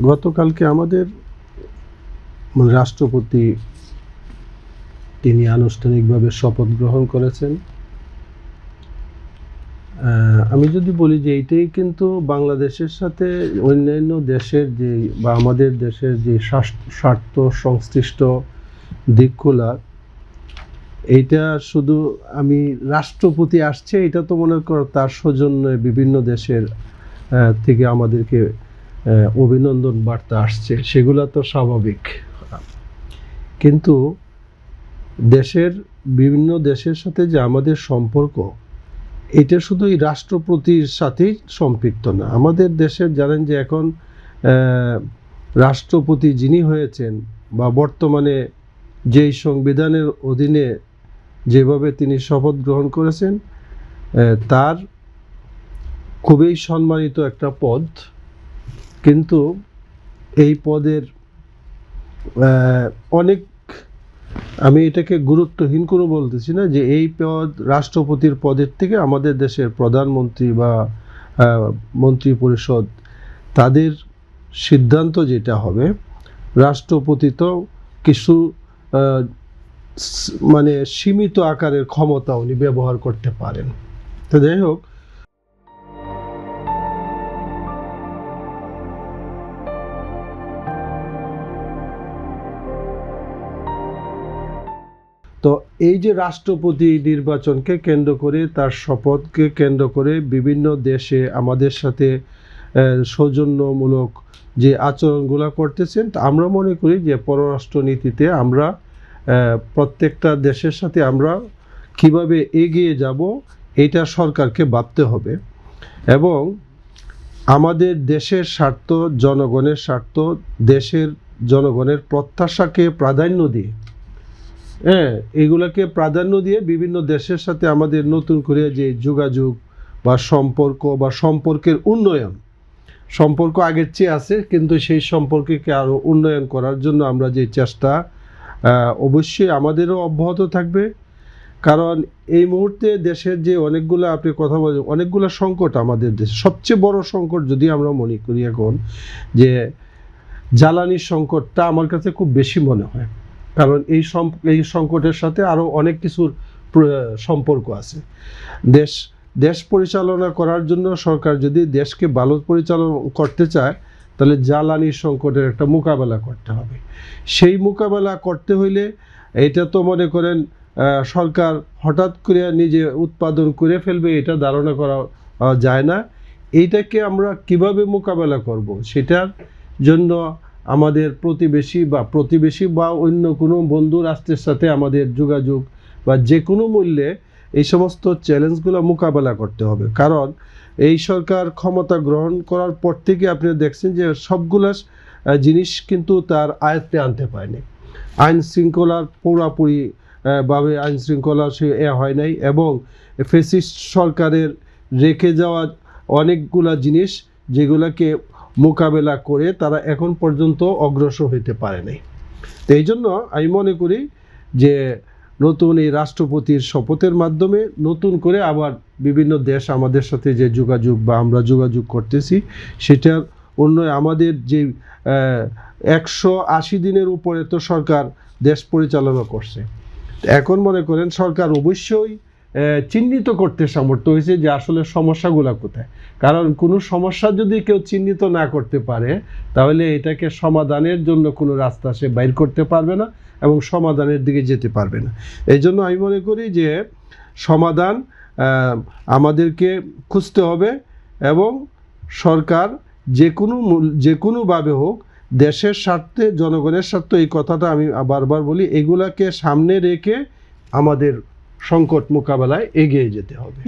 গতকালকে আমাদের রাষ্ট্রপতি তিনি আনুষ্ঠানিকভাবে শপথ গ্রহণ করেছেন। আমি যদি বলি যে এইটাই কিন্তু বাংলাদেশের সাথে অন্যান্য দেশের যে বা আমাদের দেশের যে স্বার্থ সংশ্লিষ্ট দিকগুলা, এইটা শুধু আমি রাষ্ট্রপতি আসছে এটা তো মনে করো তার সৌজন্যে বিভিন্ন দেশের থেকে আমাদেরকে অভিনন্দন বার্তা আসছে, সেগুলো তো স্বাভাবিক। কিন্তু দেশের বিভিন্ন দেশের সাথে যে আমাদের সম্পর্ক, এটা শুধু এই রাষ্ট্রপতির সাথেই সম্পৃক্ত না। আমাদের দেশের জানেন যে এখন রাষ্ট্রপতি যিনি হয়েছেন বা বর্তমানে যেই সংবিধানের অধীনে যেভাবে তিনি শপথ গ্রহণ করেছেন, তার খুবই সম্মানিত একটা পদ। কিন্তু এই পদের অনেক, আমি এটাকে গুরুত্বহীন কোনো বলতেছি না, যে এই পদ রাষ্ট্রপতির পদের থেকে আমাদের দেশের প্রধানমন্ত্রী বা মন্ত্রী পরিষদ তাদের সিদ্ধান্ত যেটা হবে, রাষ্ট্রপতি তো কিছু মানে সীমিত আকারের ক্ষমতা উনি ব্যবহার করতে পারেন। তো যাই হোক, তো এই যে রাষ্ট্রপতি নির্বাচনকে কেন্দ্র করে, তার শপথকে কেন্দ্র করে বিভিন্ন দেশে আমাদের সাথে সৌজন্যমূলক যে আচরণগুলো করতেছেন, আমরা মনে করি যে পররাষ্ট্র নীতিতে আমরা প্রত্যেকটা দেশের সাথে আমরা কিভাবে এগিয়ে যাব এটা সরকারকে ভাবতে হবে। এবং আমাদের দেশের স্বার্থ, জনগণের স্বার্থ, দেশের জনগণের প্রত্যাশাকে প্রাধান্য দিয়ে, এগুলোকে প্রাধান্য দিয়ে বিভিন্ন দেশের সাথে আমাদের নতুন করে যে যোগাযোগ বা সম্পর্ক বা সম্পর্কের উন্নয়ন, সম্পর্ক আগের চেয়ে আছে, কিন্তু সেই সম্পর্ককে আরও উন্নয়ন করার জন্য আমরা যে চেষ্টা অবশ্যই আমাদেরও অব্যাহত থাকবে। কারণ এই মুহূর্তে দেশের যে অনেকগুলো, আপনি কথা বলেন, অনেকগুলো সংকট আমাদের দেশে। সবচেয়ে বড় সংকট যদি আমরা মনে করি এখন, যে জ্বালানির সংকটটা আমার কাছে খুব বেশি মনে হয়। কারণ এই সংকটের সাথে আরও অনেক কিছুর সম্পর্ক আছে। দেশ পরিচালনা করার জন্য সরকার যদি দেশকে ভালো পরিচালনা করতে চায়, তাহলে জ্বালানির সংকটের একটা মোকাবেলা করতে হবে। সেই মোকাবেলা করতে হইলে এটা তো মনে করেন সরকার হঠাৎ করে নিজে উৎপাদন করে ফেলবে, এটা ধারণা করা যায় না। এইটাকে আমরা কিভাবে মোকাবেলা করব, সেটার জন্য আমাদের প্রতিবেশী বা অন্য কোনো বন্ধু রাষ্ট্রের সাথে আমাদের যোগাযোগ বা যে কোনো মূল্যে এই সমস্ত চ্যালেঞ্জগুলো মোকাবেলা করতে হবে। কারণ এই সরকার ক্ষমতা গ্রহণ করার পর থেকে আপনি দেখছেন যে সবগুলা জিনিস কিন্তু তার আয়ত্তে আনতে পারেনি। আইন শৃঙ্খলার পুরোপুরি ভাবে আইন শৃঙ্খলা সে হয় নাই, এবং ফ্যাসিস্ট সরকারের রেখে যাওয়া অনেকগুলা জিনিস যেগুলোকে মোকাবেলা করে তারা এখন পর্যন্ত অগ্রসর হতে পারে নাই। তো এই জন্য আমি মনে করি যে নতুন এই রাষ্ট্রপতির শপথের মাধ্যমে নতুন করে আবার বিভিন্ন দেশ আমাদের সাথে যে যোগাযোগ বা আমরা যোগাযোগ করতেছি, সেটার উন্নয়ন, আমাদের যে 180 দিনের উপরে তো সরকার দেশ পরিচালনা করছে। এখন মনে করেন সরকার অবশ্যই চিহ্নিত করতে সামর্থ্য হয়েছে যে আসলে সমস্যাগুলো কোথায়। কারণ কোনো সমস্যা যদি কেউ চিহ্নিত না করতে পারে, তাহলে এটাকে সমাধানের জন্য কোনো রাস্তা সে বাইর করতে পারবে না এবং সমাধানের দিকে যেতে পারবে না। এই জন্য আমি মনে করি যে সমাধান আমাদেরকে খুঁজতে হবে, এবং সরকার যে কোনোভাবে হোক দেশের স্বার্থে, জনগণের স্বার্থে, এই কথাটা আমি বারবার বলি, এগুলাকে সামনে রেখে আমাদের সংকট মোকাবেলায় এগিয়ে যেতে হবে।